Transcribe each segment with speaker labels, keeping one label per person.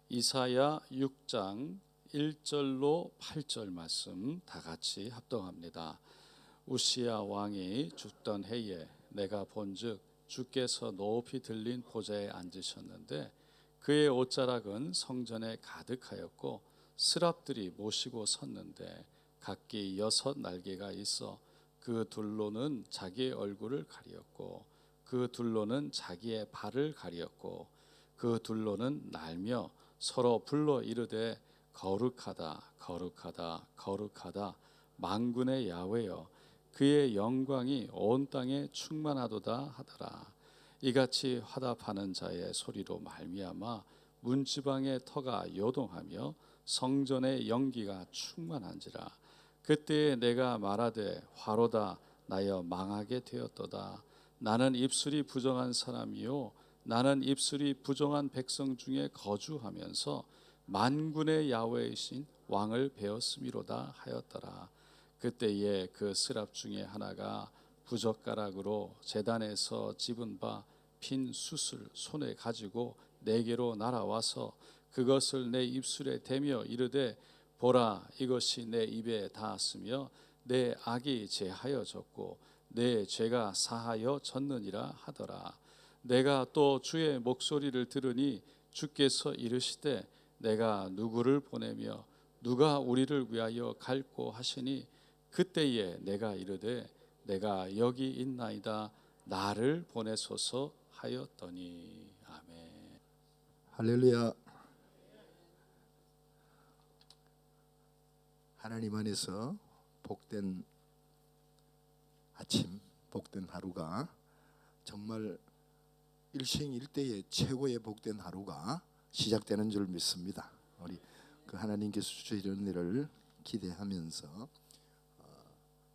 Speaker 1: 이사야 6장 1절로 8절 말씀 다 같이 합독합니다. 우시야 왕이 죽던 해에 내가 본즉 주께서 높이 들린 보좌에 앉으셨는데 그의 옷자락은 성전에 가득하였고 스랍들이 모시고 섰는데 각기 6 날개가 있어 그 둘로는 자기의 얼굴을 가리었고 그 둘로는 자기의 발을 가리었고 그 둘로는 날며 서로 불러 이르되 거룩하다 거룩하다 거룩하다 만군의 야훼여 그의 영광이 온 땅에 충만하도다 하더라. 이같이 화답하는 자의 소리로 말미암아 문지방의 터가 요동하며 성전의 연기가 충만한지라. 그때에 내가 말하되 화로다 나여 망하게 되었도다. 나는 입술이 부정한 사람이요 나는 입술이 부정한 백성 중에 거주하면서 만군의 야훼이신 왕을 배웠음이로다 하였더라. 그때에 그 스랍 중에 하나가 부젓가락으로 제단에서 집은 바 핀 숯을 손에 가지고 내게로 날아와서 그것을 내 입술에 대며 이르되 보라 이것이 내 입에 닿았으며 내 악이 제하여졌고 내 죄가 사하여 졌느니라 하더라. 내가 또 주의 목소리를 들으니 주께서 이르시되 내가 누구를 보내며 누가 우리를 위하여 갈고 하시니 그때에 내가 이르되 내가 여기 있나이다 나를 보내소서 하였더니 아멘.
Speaker 2: 할렐루야. 하나님 안에서 복된 아침, 복된 하루가 정말 일생일대의 최고의 복된 하루가 시작되는 줄 믿습니다. 우리 그 하나님께서 주시는 일을 기대하면서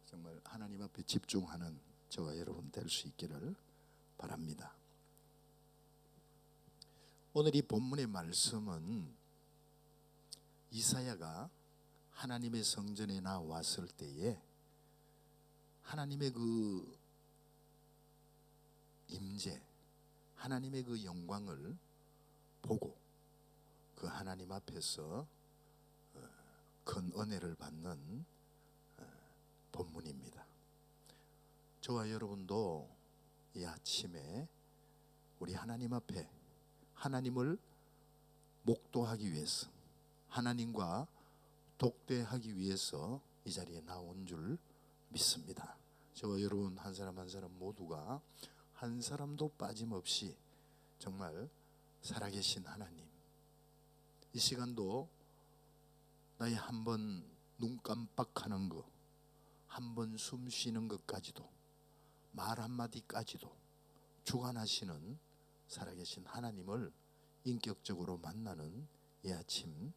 Speaker 2: 정말 하나님 앞에 집중하는 저와 여러분 될 수 있기를 바랍니다. 오늘 이 본문의 말씀은 이사야가 하나님의 성전에 나왔을 때에 하나님의 그 임재, 하나님의 그 영광을 보고 그 하나님 앞에서 큰 은혜를 받는 본문입니다. 저와 여러분도 이 아침에 우리 하나님 앞에 하나님을 목도하기 위해서, 하나님과 독대하기 위해서 이 자리에 나온 줄 믿습니다. 저와 여러분 한 사람 한 사람 모두가 한 사람도 빠짐없이 정말 살아계신 하나님, 이 시간도 나의 한 번 눈 깜빡하는 거, 한 번 숨 쉬는 것까지도, 말 한마디까지도 주관하시는 살아계신 하나님을 인격적으로 만나는 이 아침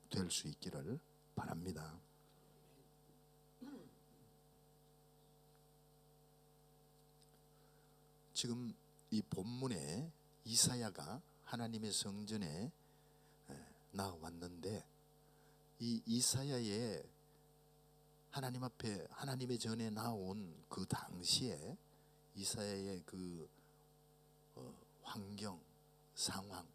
Speaker 2: 될 수 있기를 바랍니다. 지금 이 본문에 이사야가 하나님의 성전에 나왔는데, 이 이사야의 하나님 앞에 하나님의 전에 나온 그 당시에 이사야의 그 환경, 상황,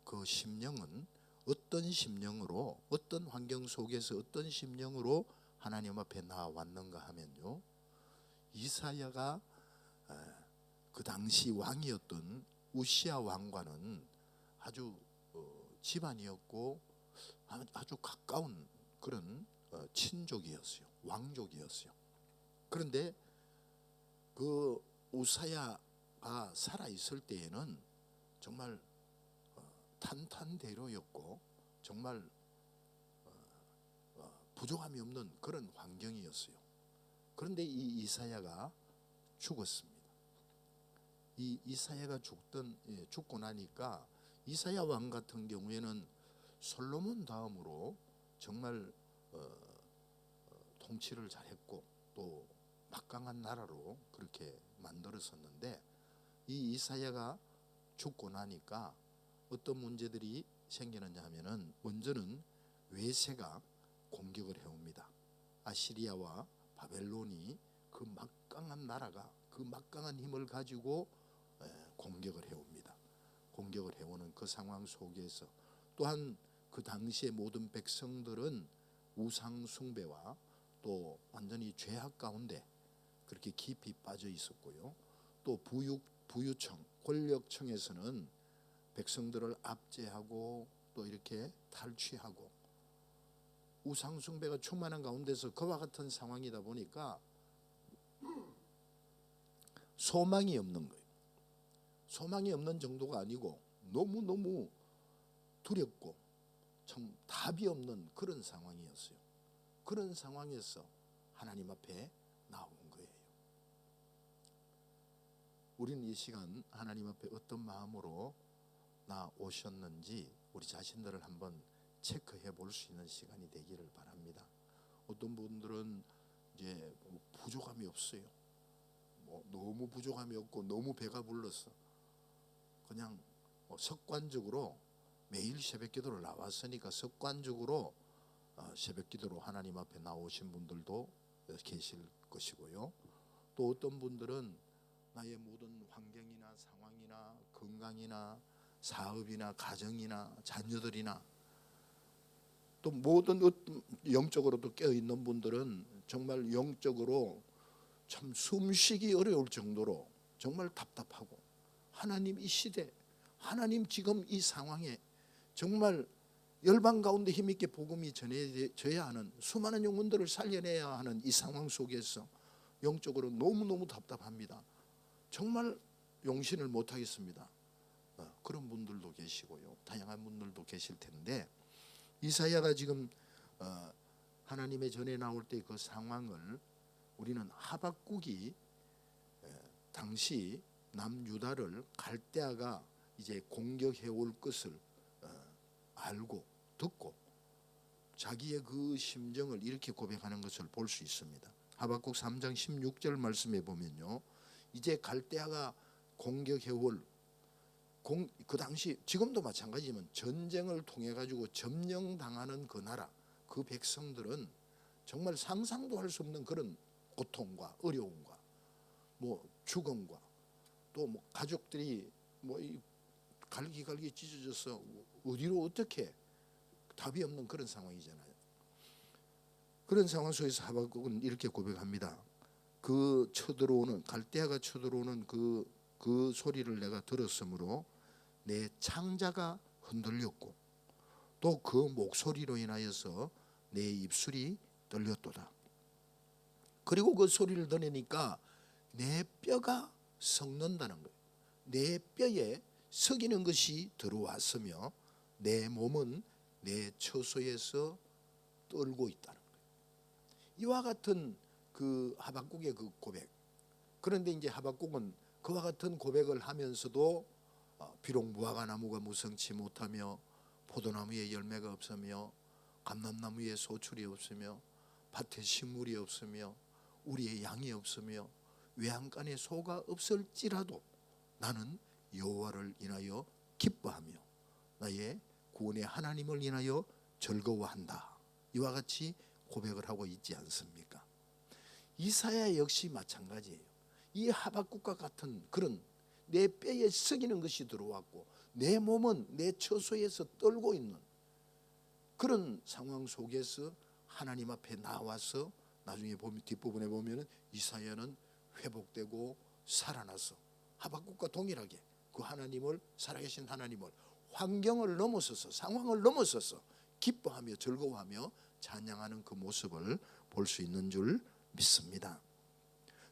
Speaker 2: 그 심령은 어떤 심령으로, 어떤 환경 속에서 어떤 심령으로 하나님 앞에 나왔는가 하면요, 이사야가 그 당시 왕이었던 우시야 왕과는 아주 집안이었고 아주 가까운 그런 친족이었어요. 왕족이었어요. 그런데 그 우사야가 살아있을 때에는 정말 탄탄대로였고 정말 부족함이 없는 그런 환경이었어요. 그런데 이 이사야가 죽었습니다. 이 이사야가 죽고 나니까 이사야 왕 같은 경우에는 솔로몬 다음으로 정말 통치를 잘했고 또 막강한 나라로 그렇게 만들었었는데, 이 이사야가 죽고 나니까 어떤 문제들이 생기느냐 하면은, 먼저는 외세가 공격을 해옵니다. 아시리아와 바벨론이 그 막강한 나라가 그 막강한 힘을 가지고 공격을 해옵니다. 공격을 해오는 그 상황 속에서 또한 그 당시의 모든 백성들은 우상 숭배와 또 완전히 죄악 가운데 그렇게 깊이 빠져 있었고요. 또 부유청, 권력청에서는 백성들을 압제하고 또 이렇게 탈취하고 우상 숭배가 충만한 가운데서 그와 같은 상황이다 보니까 소망이 없는 거예요. 소망이 없는 정도가 아니고 너무너무 두렵고 참 답이 없는 그런 상황이었어요. 그런 상황에서 하나님 앞에 나온 거예요. 우리는 이 시간 하나님 앞에 어떤 마음으로 나오셨는지 우리 자신들을 한번 체크해 볼 수 있는 시간이 되기를 바랍니다. 어떤 분들은 이제 부족함이 없어요. 너무 부족함이 없고 너무 배가 불러서 그냥 습관적으로 매일 새벽기도를 나왔으니까 습관적으로 새벽기도로 하나님 앞에 나오신 분들도 계실 것이고요. 또 어떤 분들은 나의 모든 환경이나 상황이나 건강이나 사업이나 가정이나 자녀들이나 또 모든 영적으로도 깨어있는 분들은 정말 영적으로 참 숨쉬기 어려울 정도로 정말 답답하고 하나님 이 시대, 하나님 지금 이 상황에 정말 열방 가운데 힘있게 복음이 전해져야 하는 수많은 영혼들을 살려내야 하는 이 상황 속에서 영적으로 너무너무 답답합니다. 정말 용신을 못하겠습니다. 그런 분들도 계시고요. 다양한 분들도 계실 텐데 이사야가 지금 하나님의 전에 나올 때 그 상황을 우리는 하박국이 당시 남유다를 갈대아가 이제 공격해 올 것을 알고 듣고 자기의 그 심정을 이렇게 고백하는 것을 볼 수 있습니다. 하박국 3장 16절 말씀에 보면요, 이제 갈대아가 공격해 올 그 당시 지금도 마찬가지지만 전쟁을 통해 가지고 점령당하는 그 나라 그 백성들은 정말 상상도 할 수 없는 그런 고통과 어려움과 죽음과 또 가족들이 갈기갈기 찢어져서 어디로 어떻게 답이 없는 그런 상황이잖아요. 그런 상황 속에서 하박국은 이렇게 고백합니다. 그 쳐들어오는 갈대아가 쳐들어오는 그 소리를 내가 들었으므로 내 창자가 흔들렸고 또 그 목소리로 인하여서 내 입술이 떨렸도다. 그리고 그 소리를 들으니까 내 뼈가 썩는다는 거예요. 내 뼈에 썩이는 것이 들어왔으며 내 몸은 내 처소에서 떨고 있다는 거예요. 이와 같은 그 하박국의 그 고백. 그런데 이제 하박국은 그와 같은 고백을 하면서도 비록 무화과 나무가 무성치 못하며 포도나무에 열매가 없으며 감람나무에 소출이 없으며 밭에 식물이 없으며 우리의 양이 없으며 외양간에 소가 없을지라도 나는 여호와를 인하여 기뻐하며 나의 구원의 하나님을 인하여 즐거워한다. 이와 같이 고백을 하고 있지 않습니까? 이사야 역시 마찬가지예요. 이 하박국과 같은 그런 내 뼈에 썩이는 것이 들어왔고 내 몸은 내 처소에서 떨고 있는 그런 상황 속에서 하나님 앞에 나와서 나중에 보면 뒷부분에 보면 이사야는 회복되고 살아나서 하박국과 동일하게 그 하나님을 살아계신 하나님을 환경을 넘어서서 상황을 넘어서서 기뻐하며 즐거워하며 찬양하는 그 모습을 볼 수 있는 줄 믿습니다.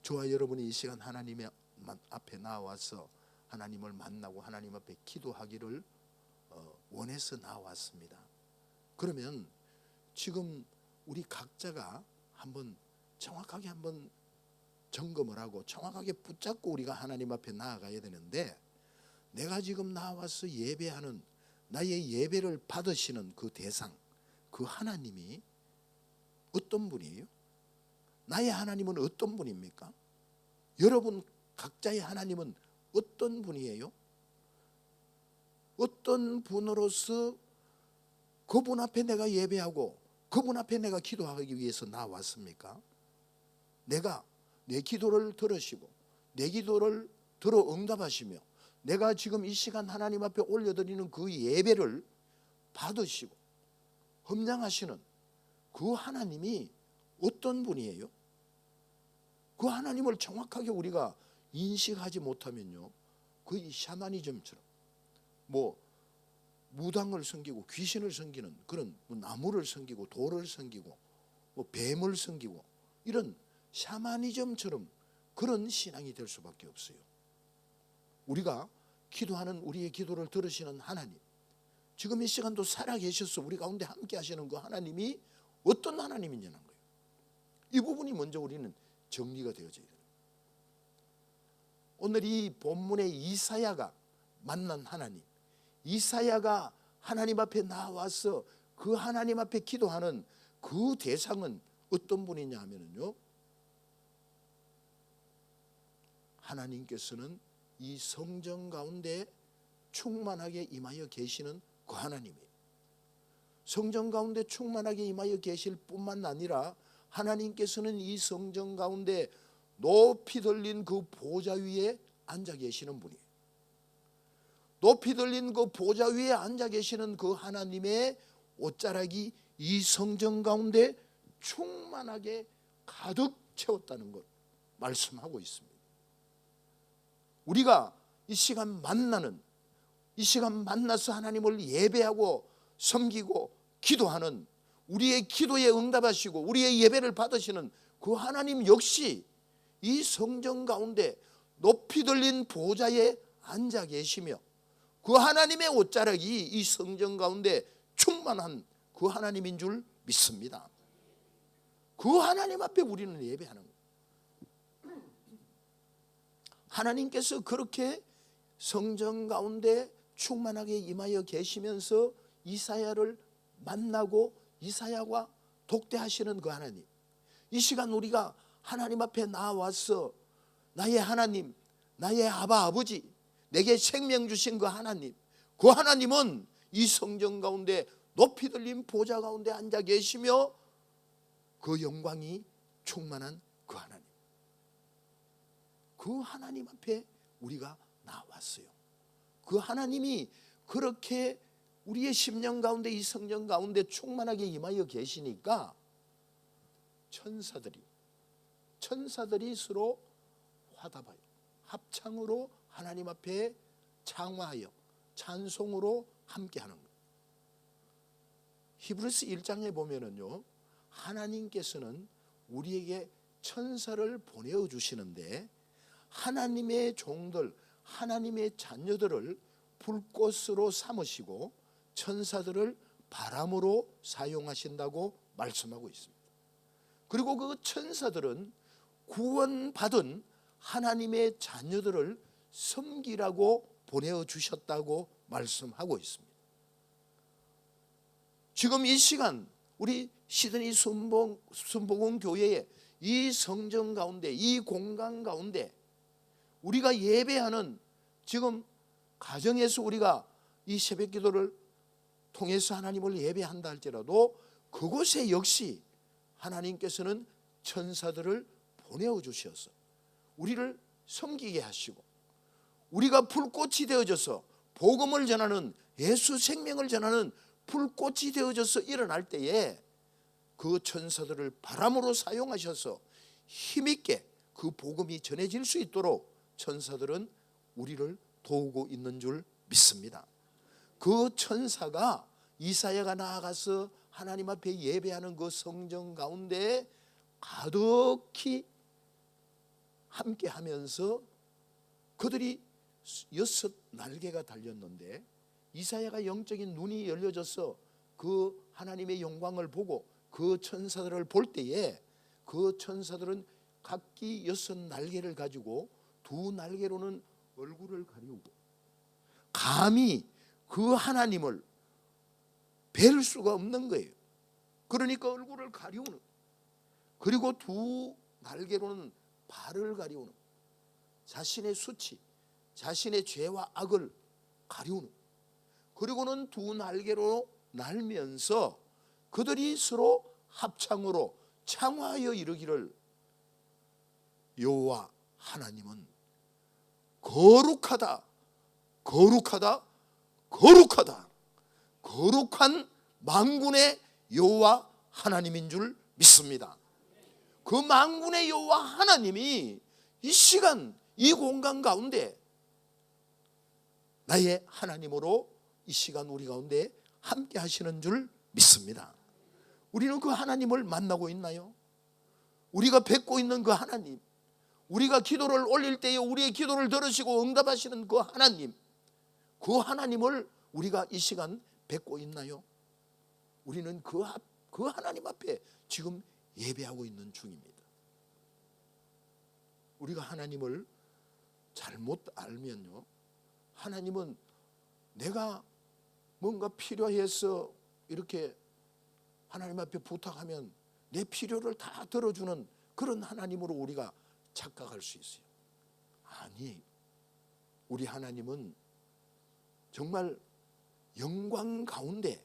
Speaker 2: 저와 여러분이 이 시간 하나님의 앞에 나와서 하나님을 만나고 하나님 앞에 기도하기를 원해서 나왔습니다. 그러면 지금 우리 각자가 한번 정확하게 한번 점검을 하고 정확하게 붙잡고 우리가 하나님 앞에 나아가야 되는데 내가 지금 나와서 예배하는 나의 예배를 받으시는 그 대상 그 하나님이 어떤 분이에요? 나의 하나님은 어떤 분입니까? 여러분 각자의 하나님은 어떤 분이에요? 어떤 분으로서 그분 앞에 내가 예배하고 그분 앞에 내가 기도하기 위해서 나왔습니까? 내가 내 기도를 들으시고 내 기도를 들어 응답하시며 내가 지금 이 시간 하나님 앞에 올려드리는 그 예배를 받으시고 험량하시는 그 하나님이 어떤 분이에요? 그 하나님을 정확하게 우리가 인식하지 못하면요, 거의 샤머니즘처럼 뭐 무당을 섬기고 귀신을 섬기는 그런 나무를 섬기고 돌을 섬기고 뭐 뱀을 섬기고 이런 샤머니즘처럼 그런 신앙이 될 수밖에 없어요. 우리가 기도하는 우리의 기도를 들으시는 하나님, 지금 이 시간도 살아계셔서 우리 가운데 함께 하시는 그 하나님이 어떤 하나님이냐는 거예요. 이 부분이 먼저 우리는 정리가 되어져야 돼요. 오늘 이 본문의 이사야가 만난 하나님, 이사야가 하나님 앞에 나와서 그 하나님 앞에 기도하는 그 대상은 어떤 분이냐 하면요, 하나님께서는 이 성전 가운데 충만하게 임하여 계시는 그 하나님이에요. 성전 가운데 충만하게 임하여 계실 뿐만 아니라 하나님께서는 이 성전 가운데 높이 들린 그 보좌 위에 앉아 계시는 분이에요. 높이 들린 그 보좌 위에 앉아 계시는 그 하나님의 옷자락이 이 성전 가운데 충만하게 가득 채웠다는 것 말씀하고 있습니다. 우리가 이 시간 만나서 하나님을 예배하고 섬기고 기도하는, 우리의 기도에 응답하시고 우리의 예배를 받으시는 그 하나님 역시 이 성전 가운데 높이 들린 보좌에 앉아 계시며 그 하나님의 옷자락이 이 성전 가운데 충만한 그 하나님인 줄 믿습니다. 그 하나님 앞에 우리는 예배하는 거예요. 하나님께서 그렇게 성전 가운데 충만하게 임하여 계시면서 이사야를 만나고 이사야와 독대하시는 그 하나님, 이 시간 우리가 하나님 앞에 나와서 나의 하나님, 나의 아버지, 내게 생명 주신 그 하나님은 이 성전 가운데 높이 들린 보좌 가운데 앉아 계시며 그 영광이 충만한 그 하나님, 그 하나님 앞에 우리가 나왔어요. 그 하나님이 그렇게 우리의 심령 가운데 이 성전 가운데 충만하게 임하여 계시니까 천사들이 서로 화답하여 합창으로 하나님 앞에 창화하여 찬송으로 함께하는 거예요. 히브리서 1장에 보면은요, 하나님께서는 우리에게 천사를 보내어 주시는데 하나님의 종들, 하나님의 자녀들을 불꽃으로 삼으시고 천사들을 바람으로 사용하신다고 말씀하고 있습니다. 그리고 그 천사들은 구원받은 하나님의 자녀들을 섬기라고 보내어 주셨다고 말씀하고 있습니다. 지금 이 시간 우리 시드니 순복음 교회의 이 성전 가운데, 이 공간 가운데 우리가 예배하는, 지금 가정에서 우리가 이 새벽 기도를 통해서 하나님을 예배한다 할지라도 그곳에 역시 하나님께서는 천사들을 보내어 주셔서 우리를 섬기게 하시고 우리가 불꽃이 되어져서 복음을 전하는, 예수 생명을 전하는 불꽃이 되어져서 일어날 때에 그 천사들을 바람으로 사용하셔서 힘있게 그 복음이 전해질 수 있도록 천사들은 우리를 도우고 있는 줄 믿습니다. 그 천사가 이사야가 나아가서 하나님 앞에 예배하는 그 성전 가운데 가득히 함께하면서 그들이 6 날개가 달렸는데 이사야가 영적인 눈이 열려져서 그 하나님의 영광을 보고 그 천사들을 볼 때에 그 천사들은 각기 6 날개를 가지고 2 날개로는 얼굴을 가리우고 감히 그 하나님을 뵐 수가 없는 거예요. 그러니까 얼굴을 가리우는, 그리고 2 날개로는 발을 가리우는, 자신의 수치, 자신의 죄와 악을 가리우는, 그리고는 2 날개로 날면서 그들이 서로 합창으로 창화하여 이르기를 여호와 하나님은 거룩하다, 거룩하다, 거룩하다. 거룩한 만군의 여호와 하나님인 줄 믿습니다. 그 만군의 여호와 하나님이 이 시간 이 공간 가운데 나의 하나님으로 이 시간 우리 가운데 함께 하시는 줄 믿습니다. 우리는 그 하나님을 만나고 있나요? 우리가 뵙고 있는 그 하나님, 우리가 기도를 올릴 때에 우리의 기도를 들으시고 응답하시는 그 하나님, 그 하나님을 우리가 이 시간 뵙고 있나요? 우리는 그 하나님 앞에 지금 예배하고 있는 중입니다. 우리가 하나님을 잘못 알면요, 하나님은 내가 뭔가 필요해서 이렇게 하나님 앞에 부탁하면 내 필요를 다 들어주는 그런 하나님으로 우리가 착각할 수 있어요. 아니, 우리 하나님은 정말 영광 가운데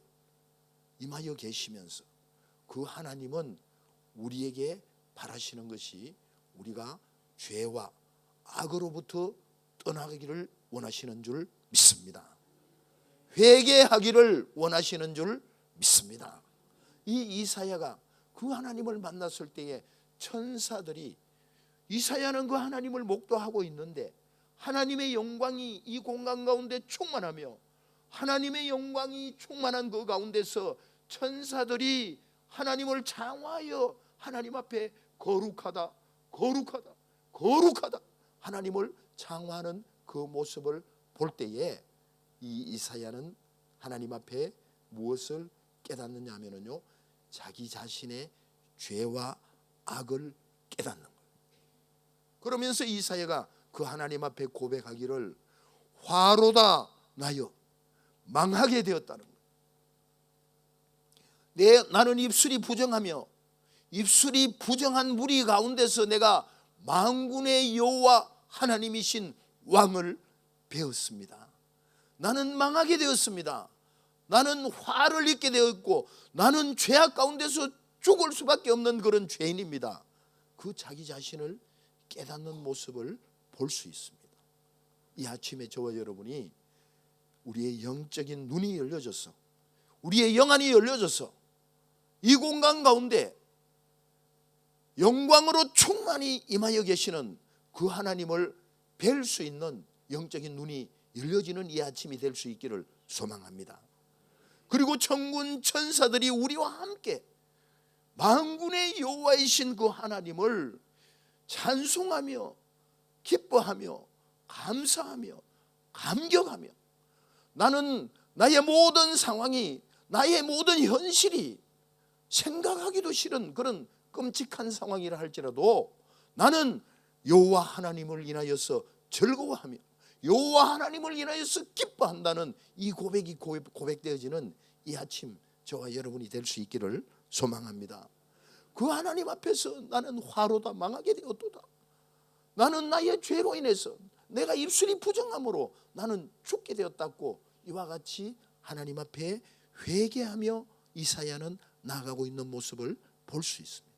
Speaker 2: 임하여 계시면서 그 하나님은 우리에게 바라시는 것이 우리가 죄와 악으로부터 떠나기를 원하시는 줄 믿습니다. 회개하기를 원하시는 줄 믿습니다. 이 이사야가 그 하나님을 만났을 때에 천사들이, 이사야는 그 하나님을 목도하고 있는데 하나님의 영광이 이 공간 가운데 충만하며 하나님의 영광이 충만한 그 가운데서 천사들이 하나님을 장화하여 하나님 앞에 거룩하다, 거룩하다, 거룩하다 하나님을 장화하는 그 모습을 볼 때에 이 이사야는 하나님 앞에 무엇을 깨닫느냐 하면요, 자기 자신의 죄와 악을 깨닫는 거예요. 그러면서 이사야가 그 하나님 앞에 고백하기를 화로다 나여 망하게 되었다는 거예요. 나는 입술이 부정하며 입술이 부정한 무리 가운데서 내가 만군의 여호와 하나님이신 왕을 배웠습니다. 나는 망하게 되었습니다. 나는 화를 입게 되었고 나는 죄악 가운데서 죽을 수밖에 없는 그런 죄인입니다. 그 자기 자신을 깨닫는 모습을 볼 수 있습니다. 이 아침에 저와 여러분이 우리의 영적인 눈이 열려져서 우리의 영안이 열려져서 이 공간 가운데 영광으로 충만히 임하여 계시는 그 하나님을 뵐 수 있는 영적인 눈이 열려지는 이 아침이 될 수 있기를 소망합니다. 그리고 천군 천사들이 우리와 함께 만군의 여호와이신 그 하나님을 찬송하며 기뻐하며 감사하며 감격하며, 나는 나의 모든 상황이, 나의 모든 현실이 생각하기도 싫은 그런 끔찍한 상황이라 할지라도 나는 여호와 하나님을 인하여서 즐거워하며 여호와 하나님을 인하여서 기뻐한다는 이 고백이 고백되어지는 이 아침 저와 여러분이 될 수 있기를 소망합니다. 그 하나님 앞에서 나는 화로다 망하게 되었도다. 나는 나의 죄로 인해서 내가 입술이 부정함으로 나는 죽게 되었다고 이와 같이 하나님 앞에 회개하며 이사야는 나아가고 있는 모습을 볼 수 있습니다.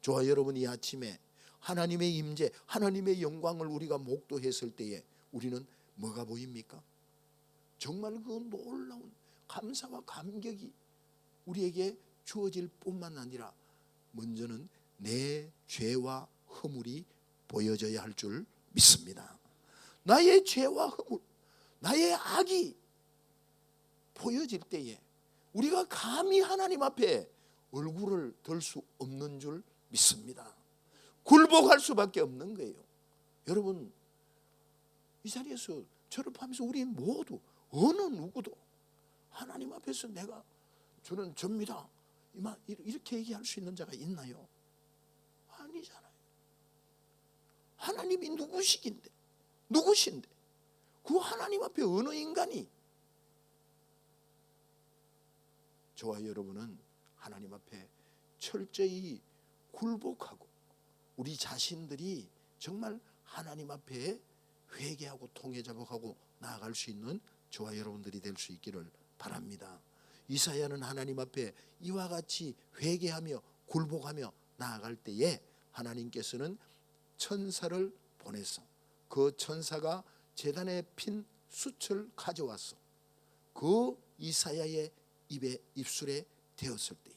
Speaker 2: 저와 여러분, 이 아침에 하나님의 임재, 하나님의 영광을 우리가 목도했을 때에 우리는 뭐가 보입니까? 정말 그 놀라운 감사와 감격이 우리에게 주어질 뿐만 아니라 먼저는 내 죄와 허물이 보여져야 할 줄 믿습니다. 나의 죄와 허물, 나의 악이 보여질 때에 우리가 감히 하나님 앞에 얼굴을 들 수 없는 줄 믿습니다. 굴복할 수밖에 없는 거예요. 여러분, 이 자리에서 저를 포함해서 우리 모두 어느 누구도 하나님 앞에서 내가 저는 접니다 이렇게 얘기할 수 있는 자가 있나요? 아니잖아요. 하나님이 누구신데 그 하나님 앞에 어느 인간이, 저와 여러분은 하나님 앞에 철저히 굴복하고 우리 자신들이 정말 하나님 앞에 회개하고 통회자복하고 나아갈 수 있는 저와 여러분들이 될 수 있기를 바랍니다. 이사야는 하나님 앞에 이와 같이 회개하며 굴복하며 나아갈 때에 하나님께서는 천사를 보내서 그 천사가 제단에 핀 숯을 가져와서 그 이사야의 입술에 대었을 때에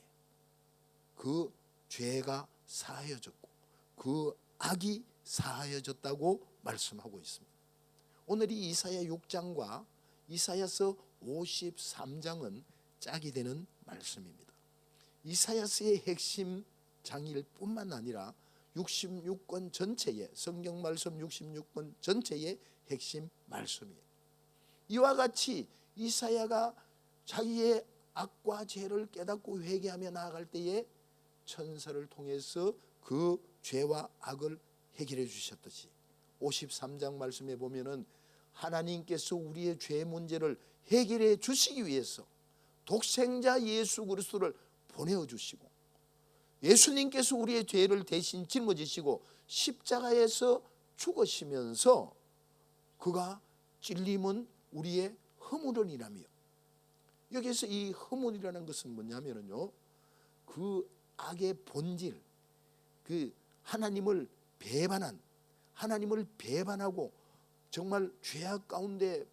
Speaker 2: 그 죄가 사하여졌고 그 악이 사하여졌다고 말씀하고 있습니다. 오늘 이 이사야 6장과 이사야서 53장은 짝이 되는 말씀입니다. 이사야서의 핵심 장일 뿐만 아니라 66권 전체의 성경 말씀 66권 전체의 핵심 말씀이에요. 이와 같이 이사야가 자기의 악과 죄를 깨닫고 회개하며 나아갈 때에 천사를 통해서 그 죄와 악을 해결해 주셨듯이 53장 말씀에 보면은 하나님께서 우리의 죄 문제를 해결해 주시기 위해서 독생자 예수 그리스도를 보내어 주시고 예수님께서 우리의 죄를 대신 짊어지시고 십자가에서 죽으시면서 그가 찔림은 우리의 허물은이라며, 여기서 이 허물이라는 것은 뭐냐면요, 그 악의 본질, 그 하나님을 배반하고 정말 죄악 가운데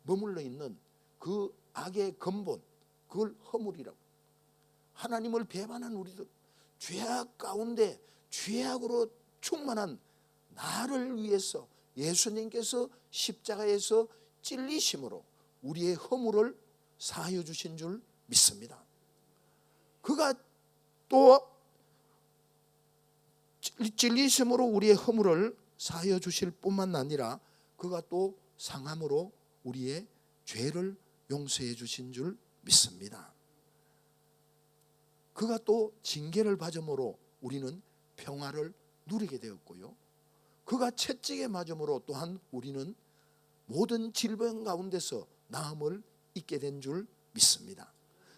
Speaker 2: 머물러 있는 그 악의 근본, 그걸 허물이라고. 하나님을 배반한 우리들, 죄악 가운데 죄악으로 충만한 나를 위해서 예수님께서 십자가에서 찔리심으로 우리의 허물을 사하여 주신 줄 믿습니다. 그가 또 찔리심으로 우리의 허물을 사하여 주실 뿐만 아니라 그가 또 상함으로 우리의 죄를 용서해 주신 줄 믿습니다. 그가 또 징계를 받음으로 우리는 평화를 누리게 되었고요, 그가 채찍에 맞음으로 또한 우리는 모든 질병 가운데서 나음을 잊게 된 줄 믿습니다.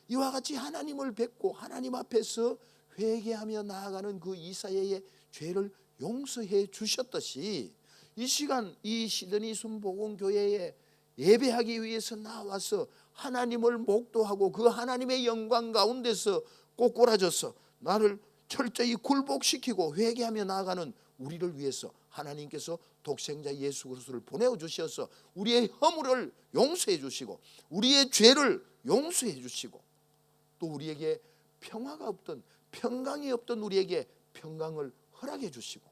Speaker 2: 이와 같이 하나님을 뵙고 하나님 앞에서 회개하며 나아가는 그 이사야의 죄를 용서해 주셨듯이 이 시간 이 시드니 순복음교회에 예배하기 위해서 나와서 하나님을 목도하고 그 하나님의 영광 가운데서 꼬꾸라져서 나를 철저히 굴복시키고 회개하며 나아가는 우리를 위해서 하나님께서 독생자 예수 그리스도를 보내어 주셔서 우리의 허물을 용서해 주시고 우리의 죄를 용서해 주시고 또 우리에게 평화가 없던, 평강이 없던 우리에게 평강을 허락해 주시고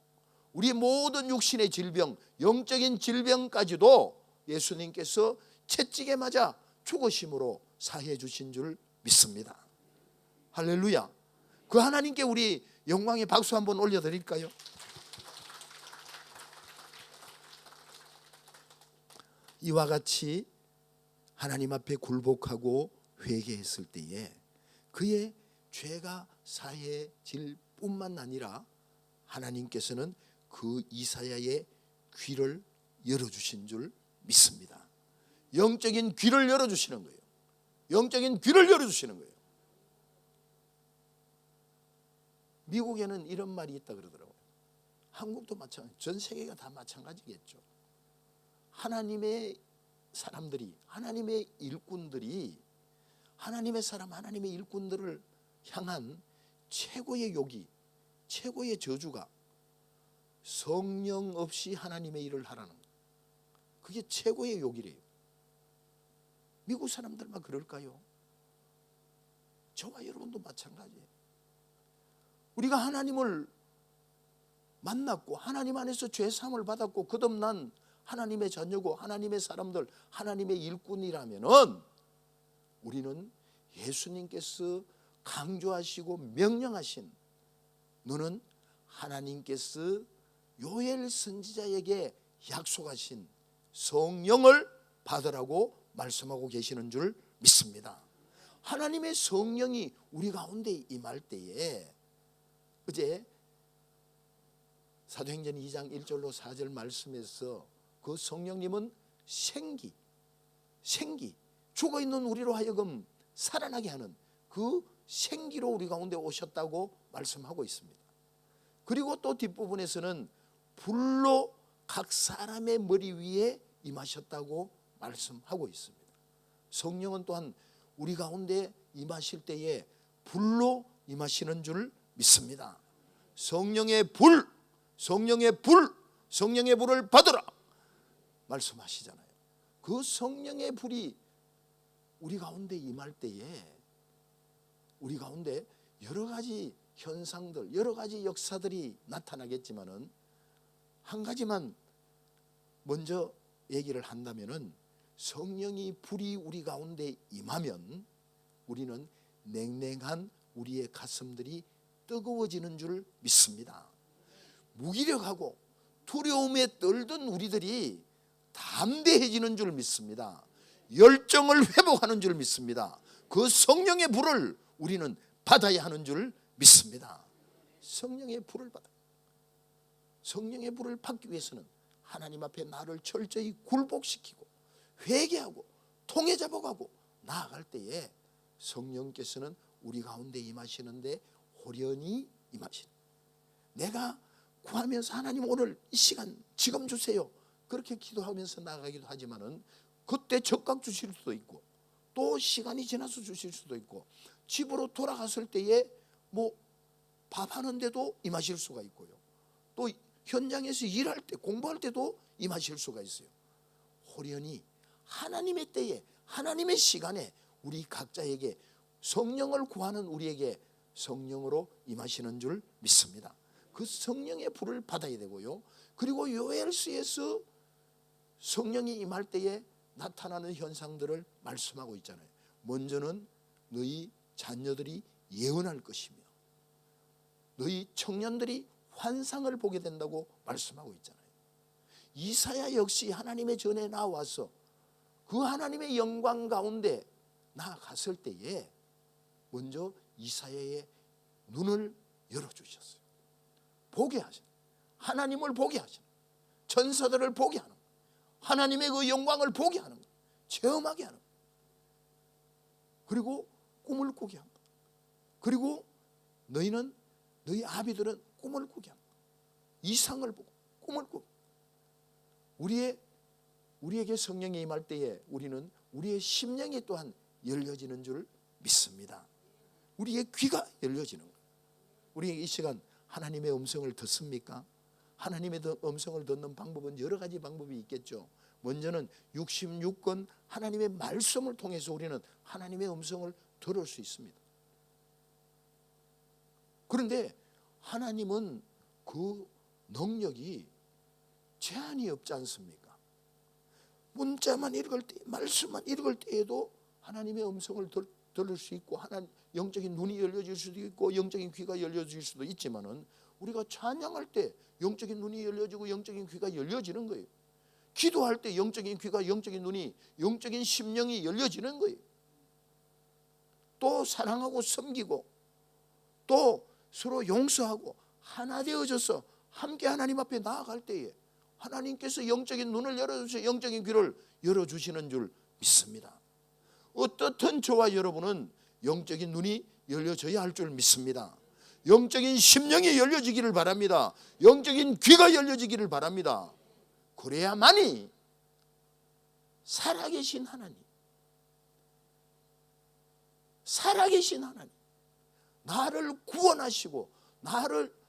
Speaker 2: 우리의 모든 육신의 질병, 영적인 질병까지도 예수님께서 채찍에 맞아 죽으심으로 사해 주신 줄 믿습니다. 할렐루야. 그 하나님께 우리 영광의 박수 한번 올려드릴까요? 이와 같이 하나님 앞에 굴복하고 회개했을 때에 그의 죄가 사해질 뿐만 아니라 하나님께서는 그 이사야의 귀를 열어주신 줄 믿습니다. 영적인 귀를 열어주시는 거예요. 영적인 귀를 열어주시는 거예요. 미국에는 이런 말이 있다 그러더라고요. 한국도 마찬가지, 전 세계가 다 마찬가지겠죠. 하나님의 사람들이, 하나님의 일꾼들이 하나님의 사람, 하나님의 일꾼들을 향한 최고의 욕이, 최고의 저주가 성령 없이 하나님의 일을 하라는 거예요. 그게 최고의 욕이래요. 미국 사람들만 그럴까요? 저와 여러분도 마찬가지예요. 우리가 하나님을 만났고 하나님 안에서 죄사함을 받았고 거듭난 하나님의 자녀고 하나님의 사람들, 하나님의 일꾼이라면은 우리는 예수님께서 강조하시고 명령하신, 너는 하나님께서 요엘 선지자에게 약속하신 성령을 받으라고 말씀하고 계시는 줄 믿습니다. 하나님의 성령이 우리 가운데 임할 때에, 어제 사도행전 2장 1절로 4절 말씀에서 그 성령님은 생기, 죽어있는 우리로 하여금 살아나게 하는 그 생기로 우리 가운데 오셨다고 말씀하고 있습니다. 그리고 또 뒷부분에서는 불로 각 사람의 머리 위에 임하셨다고 말씀하고 있습니다. 성령은 또한 우리 가운데 임하실 때에 불로 임하시는 줄 믿습니다. 성령의 불, 성령의 불을 받으라 말씀하시잖아요. 그 성령의 불이 우리 가운데 임할 때에 우리 가운데 여러 가지 현상들, 여러 가지 역사들이 나타나겠지만은 한 가지만 먼저 얘기를 한다면은 성령이 불이 우리 가운데 임하면 우리는 냉랭한 우리의 가슴들이 뜨거워지는 줄 믿습니다. 무기력하고 두려움에 떨던 우리들이 담대해지는 줄 믿습니다. 열정을 회복하는 줄 믿습니다. 그 성령의 불을 우리는 받아야 하는 줄 믿습니다. 성령의 불을 받아. 성령의 불을 받기 위해서는 하나님 앞에 나를 철저히 굴복시키고 회개하고 통해 잡아가고 나아갈 때에 성령께서는 우리 가운데 임하시는데 호련히 임하시는. 내가 구하면서 하나님 오늘 이 시간 지금 주세요. 그렇게 기도하면서 나가기도 하지만은 그때 적각 주실 수도 있고 또 시간이 지나서 주실 수도 있고 집으로 돌아갔을 때에 뭐 밥하는데도 임하실 수가 있고요. 또 현장에서 일할 때 공부할 때도 임하실 수가 있어요. 호련히 하나님의 때에 하나님의 시간에 우리 각자에게 성령을 구하는 우리에게 성령으로 임하시는 줄 믿습니다. 그 성령의 불을 받아야 되고요. 그리고 요엘서에서 성령이 임할 때에 나타나는 현상들을 말씀하고 있잖아요. 먼저는 너희 자녀들이 예언할 것이며 너희 청년들이 환상을 보게 된다고 말씀하고 있잖아요. 이사야 역시 하나님의 전에 나와서 그 하나님의 영광 가운데 나아갔을 때에 먼저 이사야의 눈을 열어주셨어요. 보게 하시는, 하나님을 보게 하시는, 천사들을 보게 하는, 하나님의 그 영광을 보게 하는 것, 체험하게 하는 것. 그리고 꿈을 꾸게 한 것. 그리고 너희 아비들은 꿈을 꾸게 한 것. 이상을 보고 꿈을 꾸고. 우리에게 성령이 임할 때에 우리는 우리의 심령이 또한 열려지는 줄 믿습니다. 우리의 귀가 열려지는 거예요. 우리 이 시간 하나님의 음성을 듣습니까? 하나님의 음성을 듣는 방법은 여러 가지 방법이 있겠죠. 먼저는 66권 하나님의 말씀을 통해서 우리는 하나님의 음성을 들을 수 있습니다. 그런데 하나님은 그 능력이 제한이 없지 않습니까? 문자만 읽을 때, 말씀만 읽을 때에도 하나님의 음성을 들을 수 있고 영적인 눈이 열려질 수도 있고 영적인 귀가 열려질 수도 있지만은 우리가 찬양할 때 영적인 눈이 열려지고 영적인 귀가 열려지는 거예요. 기도할 때 영적인 귀가 영적인 눈이 영적인 심령이 열려지는 거예요. 또 사랑하고 섬기고 또 서로 용서하고 하나 되어져서 함께 하나님 앞에 나아갈 때에 하나님께서 영적인 눈을 열어주셔서 영적인 귀를 열어주시는 줄 믿습니다. 어떻든 저와 여러분은 영적인 눈이 열려져야 할 줄 믿습니다. 영적인 심령이 열려지기를 바랍니다. 영적인 귀가 열려지기를 바랍니다. 그래야만이 살아계신 하나님, 살아계신 하나님, 나를 구원하시고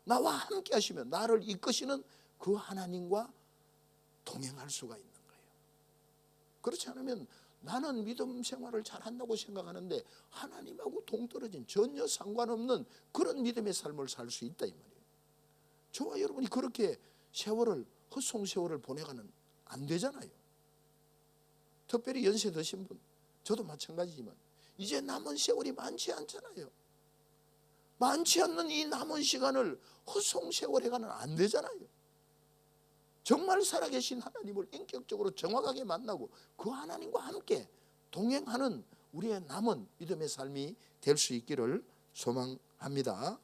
Speaker 2: 나와 함께 하시며 나를 이끄시는 그 하나님과 동행할 수가 있는 거예요. 그렇지 않으면 나는 믿음 생활을 잘한다고 생각하는데 하나님하고 동떨어진 전혀 상관없는 그런 믿음의 삶을 살 수 있다 이 말이에요. 저와 여러분이 그렇게 헛송 세월을 보내가는 안 되잖아요. 특별히 연세 드신 분, 저도 마찬가지지만 이제 남은 세월이 많지 않잖아요. 많지 않는 이 남은 시간을 헛송 세월 해가는 안 되잖아요. 정말 살아계신 하나님을 인격적으로 정확하게 만나고 그 하나님과 함께 동행하는 우리의 남은 믿음의 삶이 될 수 있기를 소망합니다.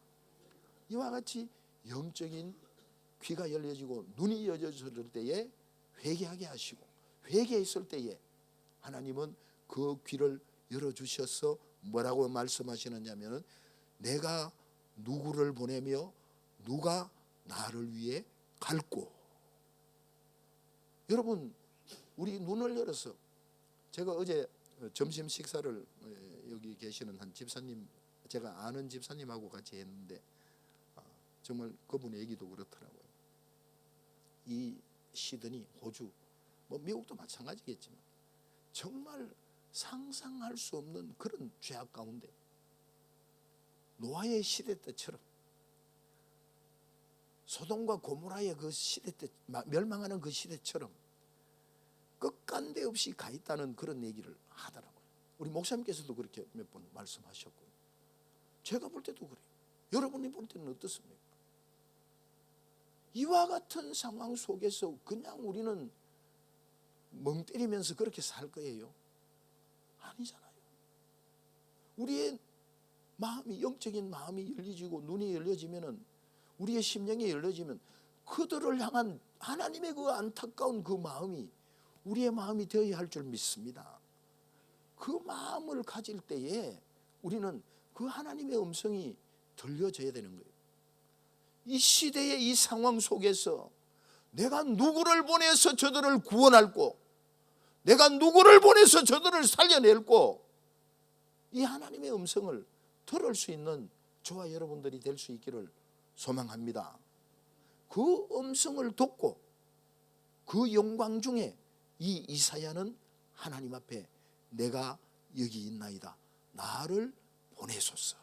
Speaker 2: 이와 같이 영적인 귀가 열려지고 눈이 열려질 때에 회개하게 하시고 회개했을 때에 하나님은 그 귀를 열어주셔서 뭐라고 말씀하시느냐면 내가 누구를 보내며 누가 나를 위해 갈고. 여러분 우리 눈을 열어서 제가 어제 점심 식사를 여기 계시는 한 집사님, 제가 아는 집사님하고 같이 했는데 정말 그분 얘기도 그렇더라고요. 이 시드니, 호주, 뭐 미국도 마찬가지겠지만 정말 상상할 수 없는 그런 죄악 가운데 노아의 시대 때처럼, 소돔과 고모라의 그 시대 때, 멸망하는 그 시대처럼 끝간데 없이 가 있다는 그런 얘기를 하더라고요. 우리 목사님께서도 그렇게 몇 번 말씀하셨고, 제가 볼 때도 그래요. 여러분이 볼 때는 어떻습니까? 이와 같은 상황 속에서 그냥 우리는 멍 때리면서 그렇게 살 거예요? 아니잖아요. 우리의 마음이, 영적인 마음이 열려지고 눈이 열려지면은, 우리의 심령이 열려지면 그들을 향한 하나님의 그 안타까운 그 마음이 우리의 마음이 되어야 할 줄 믿습니다. 그 마음을 가질 때에 우리는 그 하나님의 음성이 들려져야 되는 거예요. 이 시대의 이 상황 속에서 내가 누구를 보내서 저들을 구원할고, 내가 누구를 보내서 저들을 살려낼고, 이 하나님의 음성을 들을 수 있는 저와 여러분들이 될 수 있기를 소망합니다. 그 음성을 듣고 그 영광 중에 이 이사야는 하나님 앞에 내가 여기 있나이다, 나를 보내소서.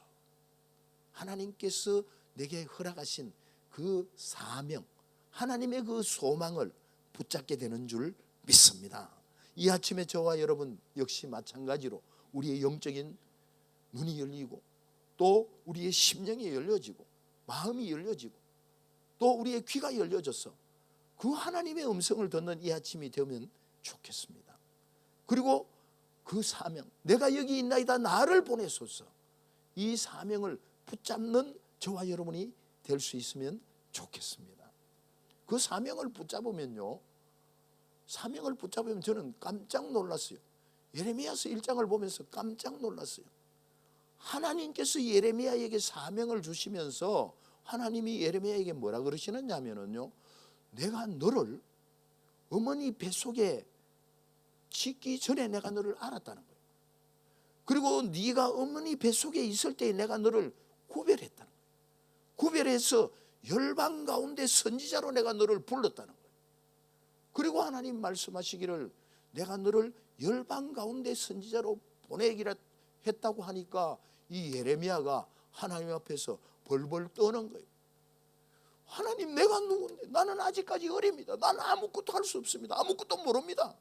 Speaker 2: 하나님께서 내게 허락하신 그 사명, 하나님의 그 소망을 붙잡게 되는 줄 믿습니다. 이 아침에 저와 여러분 역시 마찬가지로 우리의 영적인 눈이 열리고, 또 우리의 심령이 열려지고, 마음이 열려지고, 또 우리의 귀가 열려져서 그 하나님의 음성을 듣는 이 아침이 되면 좋겠습니다. 그리고 그 사명, 내가 여기 있나이다, 나를 보내소서, 이 사명을 붙잡는 저와 여러분이 될 수 있으면 좋겠습니다. 그 사명을 붙잡으면요, 사명을 붙잡으면 저는 깜짝 놀랐어요. 예레미야서 1장을 보면서 깜짝 놀랐어요. 하나님께서 예레미야에게 사명을 주시면서 하나님이 예레미야에게 뭐라 그러시느냐면요, 내가 너를 어머니 뱃속에 짓기 전에 내가 너를 알았다는 거예요. 그리고 네가 어머니 뱃속에 있을 때 내가 너를 구별했다는 거예요. 구별해서 열방 가운데 선지자로 내가 너를 불렀다는 거예요. 그리고 하나님 말씀하시기를 내가 너를 열방 가운데 선지자로 보내기라 했다고 하니까 이 예레미야가 하나님 앞에서 벌벌 떠는 거예요. 하나님, 내가 누군데? 나는 아직까지 어립니다. 나는 아무것도 할 수 없습니다. 아무것도 모릅니다.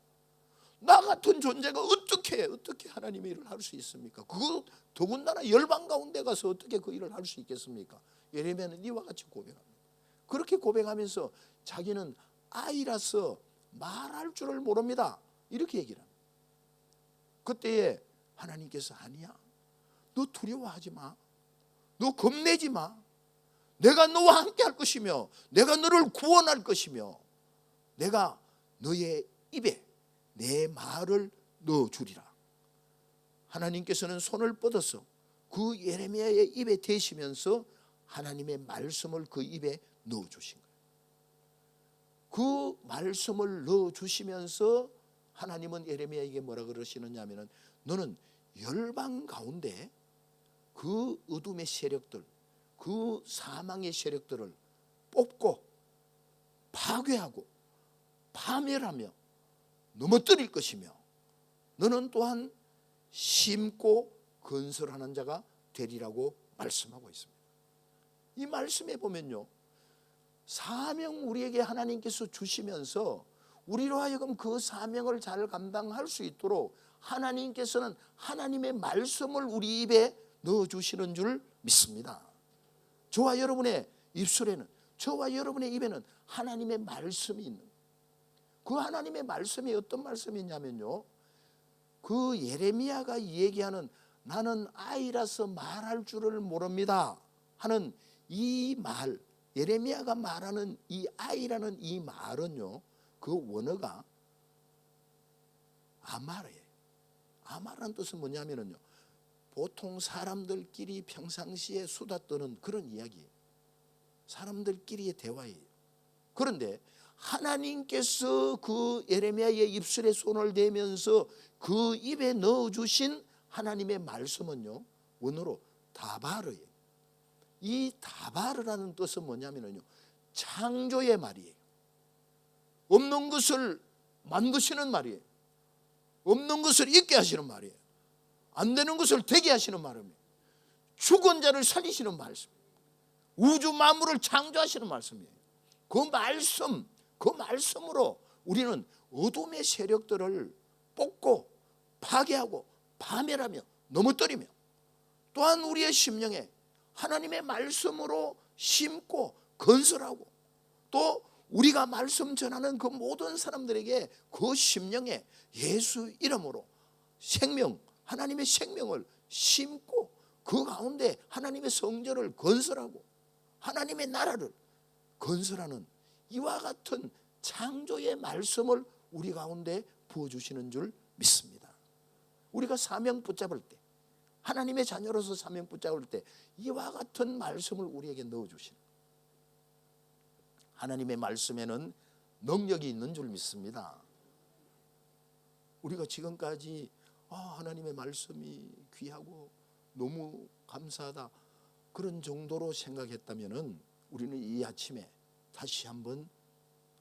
Speaker 2: 나 같은 존재가 어떻게 하나님의 일을 할 수 있습니까? 그거 더군다나 열방 가운데 가서 어떻게 그 일을 할 수 있겠습니까? 예레미야는 이와 같이 고백합니다. 그렇게 고백하면서 자기는 아이라서 말할 줄을 모릅니다, 이렇게 얘기를 합니다. 그때에 하나님께서 아니야, 너 두려워하지 마, 너 겁내지 마, 내가 너와 함께 할 것이며 내가 너를 구원할 것이며 내가 너의 입에 내 말을 넣어주리라. 하나님께서는 손을 뻗어서 그 예레미야의 입에 대시면서 하나님의 말씀을 그 입에 넣어주신 거예요. 그 말씀을 넣어주시면서 하나님은 예레미야에게 뭐라 그러시느냐 하면, 너는 열방 가운데 그 어둠의 세력들, 그 사망의 세력들을 뽑고 파괴하고 파멸하며 넘어뜨릴 것이며, 너는 또한 심고 건설하는 자가 되리라고 말씀하고 있습니다. 이 말씀에 보면요, 사명 우리에게 하나님께서 주시면서 우리로 하여금 그 사명을 잘 감당할 수 있도록 하나님께서는 하나님의 말씀을 우리 입에 넣어주시는 줄 믿습니다. 저와 여러분의 입술에는, 저와 여러분의 입에는 하나님의 말씀이 있는, 그 하나님의 말씀이 어떤 말씀이냐면요, 그 예레미야가 얘기하는 나는 아이라서 말할 줄을 모릅니다 하는 이 말, 예레미야가 말하는 이 아이라는 이 말은요, 그 원어가 아마르예요. 아마라는 뜻은 뭐냐면요, 보통 사람들끼리 평상시에 수다 떠는 그런 이야기예요. 사람들끼리의 대화예요. 그런데 하나님께서 그 예레미야의 입술에 손을 대면서 그 입에 넣어주신 하나님의 말씀은요, 원어로 다바르예요. 이 다바르라는 뜻은 뭐냐면요, 창조의 말이에요. 없는 것을 만드시는 말이에요. 없는 것을 있게 하시는 말이에요. 안 되는 것을 되게 하시는 말입니다. 죽은 자를 살리시는 말씀, 우주 만물을 창조하시는 말씀이에요. 그 말씀으로 우리는 어둠의 세력들을 뽑고 파괴하고 파멸하며 넘어뜨리며, 또한 우리의 심령에 하나님의 말씀으로 심고 건설하고, 또 우리가 말씀 전하는 그 모든 사람들에게 그 심령에 예수 이름으로 생명, 하나님의 생명을 심고 그 가운데 하나님의 성전을 건설하고 하나님의 나라를 건설하는 이와 같은 창조의 말씀을 우리 가운데 부어주시는 줄 믿습니다. 우리가 사명 붙잡을 때, 하나님의 자녀로서 사명 붙잡을 때 이와 같은 말씀을 우리에게 넣어주시는, 하나님의 말씀에는 능력이 있는 줄 믿습니다. 우리가 지금까지 하나님의 말씀이 귀하고 너무 감사하다 그런 정도로 생각했다면, 우리는 이 아침에 다시 한번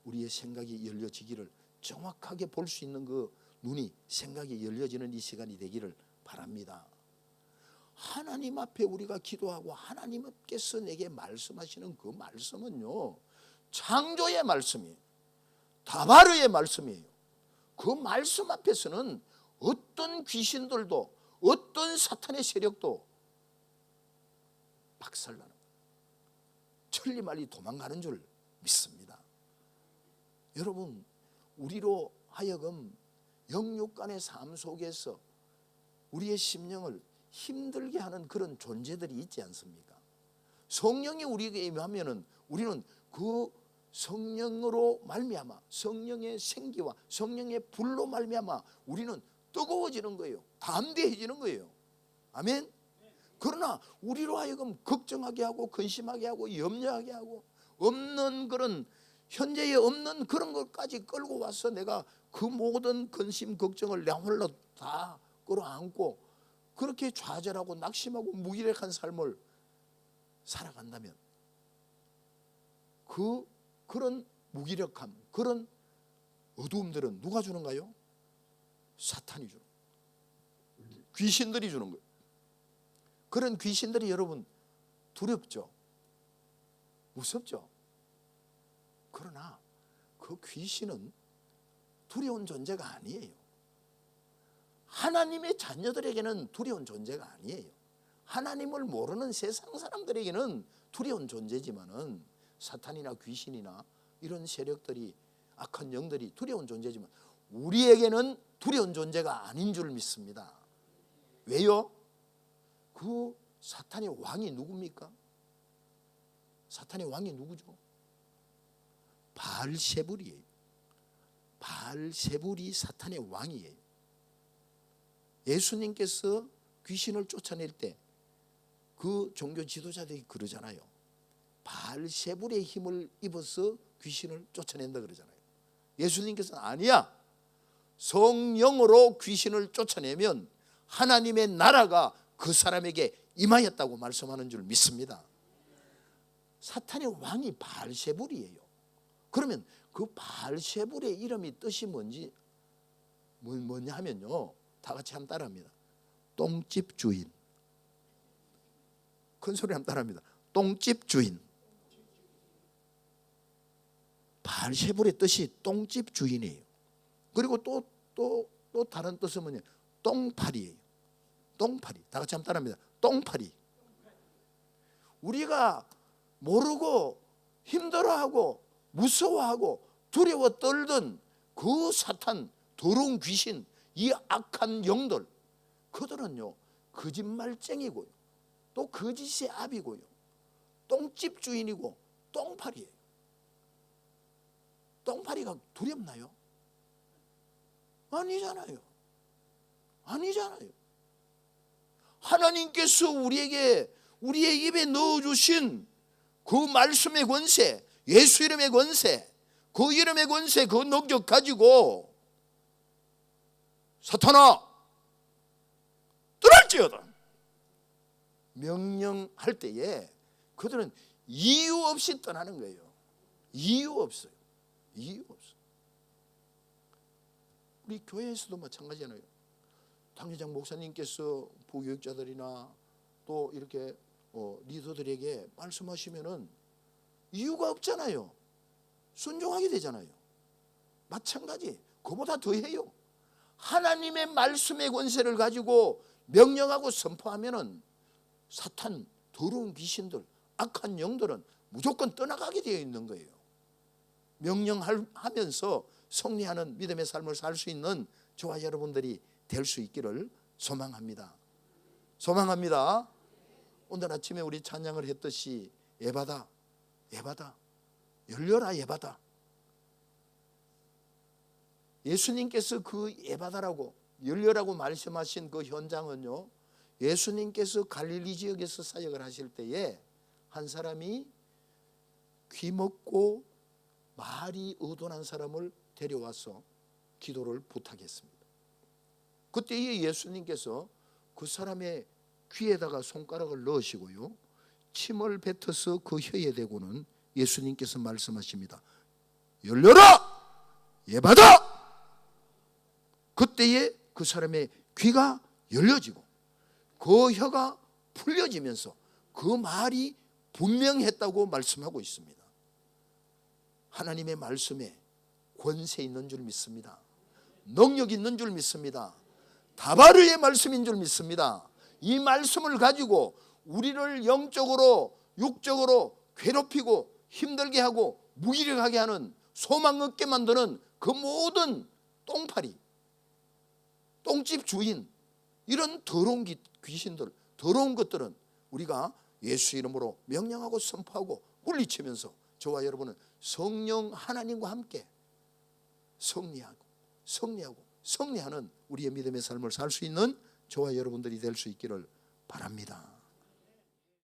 Speaker 2: 우리의 생각이 열려지기를, 정확하게 볼 수 있는 그 눈이, 생각이 열려지는 이 시간이 되기를 바랍니다. 하나님 앞에 우리가 기도하고 하나님께서 내게 말씀하시는 그 말씀은요, 창조의 말씀이에요. 다바르의 말씀이에요. 그 말씀 앞에서는 어떤 귀신들도, 어떤 사탄의 세력도 박살나는, 천리말리 도망가는 줄 믿습니다. 여러분, 우리로 하여금 영육간의 삶 속에서 우리의 심령을 힘들게 하는 그런 존재들이 있지 않습니까? 성령이 우리에게 임하면은 우리는 그 성령으로 말미암아, 성령의 생기와 성령의 불로 말미암아 우리는 뜨거워지는 거예요. 담대해지는 거예요. 아멘. 그러나 우리로 하여금 걱정하게 하고 근심하게 하고 염려하게 하고, 없는 그런, 현재에 없는 그런 것까지 끌고 와서 내가 그 모든 근심 걱정을 내 홀로 다 끌어안고 그렇게 좌절하고 낙심하고 무기력한 삶을 살아간다면, 그런 무기력함, 그런 어두움들은 누가 주는가요? 사탄이 주는 거예요. 귀신들이 주는 거예요. 그런 귀신들이 여러분 두렵죠? 무섭죠? 그러나 그 귀신은 두려운 존재가 아니에요. 하나님의 자녀들에게는 두려운 존재가 아니에요. 하나님을 모르는 세상 사람들에게는 두려운 존재지만은, 사탄이나 귀신이나 이런 세력들이, 악한 영들이 두려운 존재지만 우리에게는 두려운 존재가 아닌 줄 믿습니다. 왜요? 그 사탄의 왕이 누굽니까? 사탄의 왕이 누구죠? 바알세불이에요. 바알세불이 사탄의 왕이에요. 예수님께서 귀신을 쫓아낼 때 그 종교 지도자들이 그러잖아요. 바알세불의 힘을 입어서 귀신을 쫓아낸다 그러잖아요. 예수님께서는 아니야, 성령으로 귀신을 쫓아내면 하나님의 나라가 그 사람에게 임하였다고 말씀하는 줄 믿습니다. 사탄의 왕이 바알세불이에요. 그러면 그 바알세불의 이름이 뜻이 뭐냐 하면요, 다 같이 한번 따라합니다. 똥집 주인. 큰 소리 한번 따라합니다. 똥집 주인. 바알세불의 뜻이 똥집 주인이에요. 그리고 또 다른 뜻은 뭐냐? 똥파리예요. 똥파리. 다 같이 한번 따라합니다. 똥파리. 우리가 모르고 힘들어하고 무서워하고 두려워 떨던 그 사탄, 더러운 귀신, 이 악한 영들, 그들은요 거짓말쟁이고요, 또 거짓의 압이고요, 똥집 주인이고 똥파리예요. 똥파리가 두렵나요? 아니잖아요. 아니잖아요. 하나님께서 우리에게, 우리의 입에 넣어주신 그 말씀의 권세, 예수 이름의 권세, 그 이름의 권세, 그 능력 가지고 사탄아 떠날지어다 명령할 때에 그들은 이유 없이 떠나는 거예요. 이유 없어요. 이유 없어요. 우리 교회에서도 마찬가지잖아요. 당회장 목사님께서 부교육자들이나 또 이렇게 리더들에게 말씀하시면은 이유가 없잖아요. 순종하게 되잖아요. 마찬가지 그보다 더해요. 하나님의 말씀의 권세를 가지고 명령하고 선포하면은 사탄, 더러운 귀신들, 악한 영들은 무조건 떠나가게 되어 있는 거예요. 명령하면서 승리하는 믿음의 삶을 살 수 있는 저와 여러분들이 될 수 있기를 소망합니다. 소망합니다. 오늘 아침에 우리 찬양을 했듯이 예바다, 예바다, 열려라 예바다. 예수님께서 그 예바다라고 열려라고 말씀하신 그 현장은요, 예수님께서 갈릴리 지역에서 사역을 하실 때에 한 사람이 귀먹고 말이 의존한 사람을 데려와서 기도를 부탁했습니다. 그때에 예수님께서 그 사람의 귀에다가 손가락을 넣으시고요, 침을 뱉어서 그 혀에 대고는 예수님께서 말씀하십니다. 열려라 예바다. 그때에 그 사람의 귀가 열려지고 그 혀가 풀려지면서 그 말이 분명했다고 말씀하고 있습니다. 하나님의 말씀에 권세 있는 줄 믿습니다. 능력 있는 줄 믿습니다. 다바르의 말씀인 줄 믿습니다. 이 말씀을 가지고 우리를 영적으로 육적으로 괴롭히고 힘들게 하고 무기력하게 하는, 소망 없게 만드는 그 모든 똥파리, 똥집 주인, 이런 더러운 귀신들, 더러운 것들은 우리가 예수 이름으로 명령하고 선포하고 물리치면서 저와 여러분은 성령 하나님과 함께 승리하는 우리의 믿음의 삶을 살 수 있는 저와 여러분들이 될 수 있기를 바랍니다.